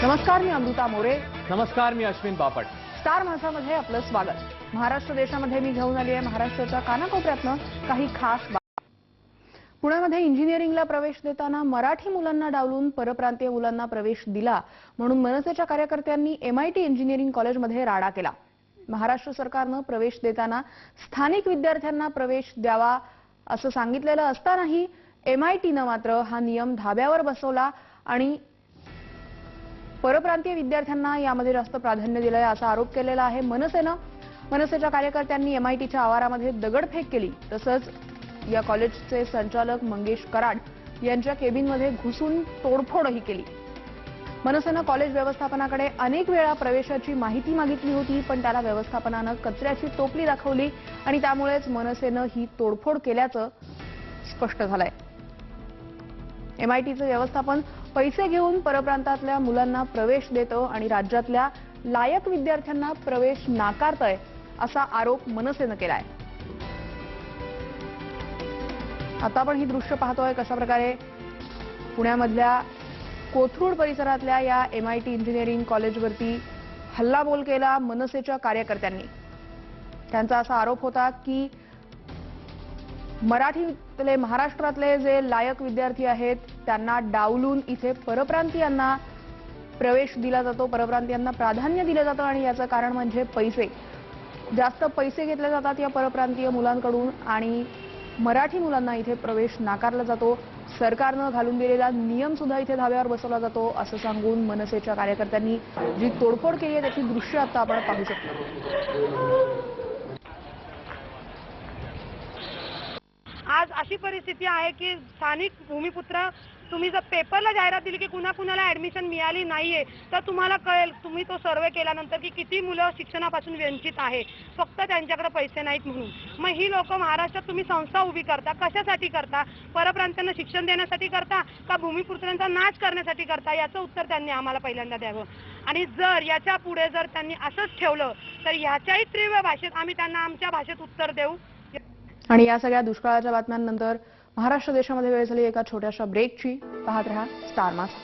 नमस्कार, मी अमृता मोरे. नमस्कार, मी अश्विन बापट. स्टार माझामध्ये आपलं स्वागत. महाराष्ट्र देशामध्ये मी घेऊन आली आहे महाराष्ट्राच्या कानाकोपऱ्यातनं काही खास बातम्या. पुण्यामध्ये इंजिनिअरिंगला प्रवेश देताना मराठी मुलांना डावलून परप्रांतीय मुलांना प्रवेश दिला म्हणून मनसेच्या कार्यकर्त्यांनी MIT इंजिनिअरिंग कॉलेजमध्ये राडा केला. महाराष्ट्र सरकारनं प्रवेश देताना स्थानिक विद्यार्थ्यांना प्रवेश द्यावा असं सांगितलेलं असतानाही MITनं मात्र हा नियम धाब्यावर बसवला आणि परप्रांतीय विद्यार्थ्यांना यामध्ये जास्त प्राधान्य दिलंय असा आरोप केलेला आहे मनसेनं. मनसेच्या कार्यकर्त्यांनी MITच्या आवारामध्ये दगडफेक केली. तसंच या कॉलेजचे संचालक मंगेश कराड यांच्या केबिनमध्ये घुसून तोडफोडही केली. मनसेनं कॉलेज व्यवस्थापनाकडे अनेक वेळा प्रवेशाची माहिती मागितली होती, पण त्याला व्यवस्थापनानं कचऱ्याची टोपली दाखवली आणि त्यामुळेच मनसेनं ही तोडफोड केल्याचं स्पष्ट झालंय. MITचं व्यवस्थापन पैसे घेऊन परप्रांतातल्या मुलांना प्रवेश देतं आणि राज्यातल्या लायक विद्यार्थ्यांना प्रवेश नाकारतंय असा आरोप मनसेनं केलाय. आता आपण ही दृश्य पाहतोय कशा प्रकारे पुण्यामधल्या कोथरूड परिसरातल्या या MIT इंजिनिअरिंग कॉलेजवरती हल्लाबोल केला मनसेच्या कार्यकर्त्यांनी. त्यांचा असा आरोप होता की मराठीतले महाराष्ट्रातले जे लायक विद्यार्थी आहेत त्यांना डावलून इथे परप्रांतीयांना प्रवेश दिला जातो, परप्रांतीयांना प्राधान्य दिलं जातं आणि याचं कारण म्हणजे पैसे. जास्त पैसे घेतले जातात या परप्रांतीय मुलांकडून आणि मराठी मुलांना इथे प्रवेश नाकारला जातो. सरकारनं घालून दिलेला नियम सुद्धा इथे धाब्यावर बसवला जातो असं सांगून मनसेच्या कार्यकर्त्यांनी जी तोडफोड केली आहे त्याची दृश्य आता आपण पाहू शकतो. आज अशी परिस्थिती आहे की स्थानिक भूमिपुत्र तुम्ही जर पेपरला जाहिरात दिली की कुणाकुणाला ऍडमिशन मिळाली नाहीये तर तुम्हाला कळेल, तुम्ही तो सर्वे केल्यानंतर की किती मुलं शिक्षणापासून वंचित आहे फक्त त्यांच्याकडे पैसे नाहीत म्हणून. मग ही लोक महाराष्ट्रात तुम्ही संस्था उभी करता, कशासाठी करता? परप्रांतांना शिक्षण देण्यासाठी करता का भूमिपुत्रांचा नाच करण्यासाठी करता? याचं उत्तर त्यांनी आम्हाला पहिल्यांदा द्यावं. आणि जर याच्या पुढे जर त्यांनी असंच ठेवलं तर ह्याच्याही तीव्र भाषेत आम्ही त्यांना आमच्या भाषेत उत्तर देऊ. आणि या सगळ्या दुष्काळाच्या बातम्यांनंतर महाराष्ट्र देशामध्ये वेळ झाली एका छोट्याशा ब्रेकची. पाहत रहा स्टार माझा.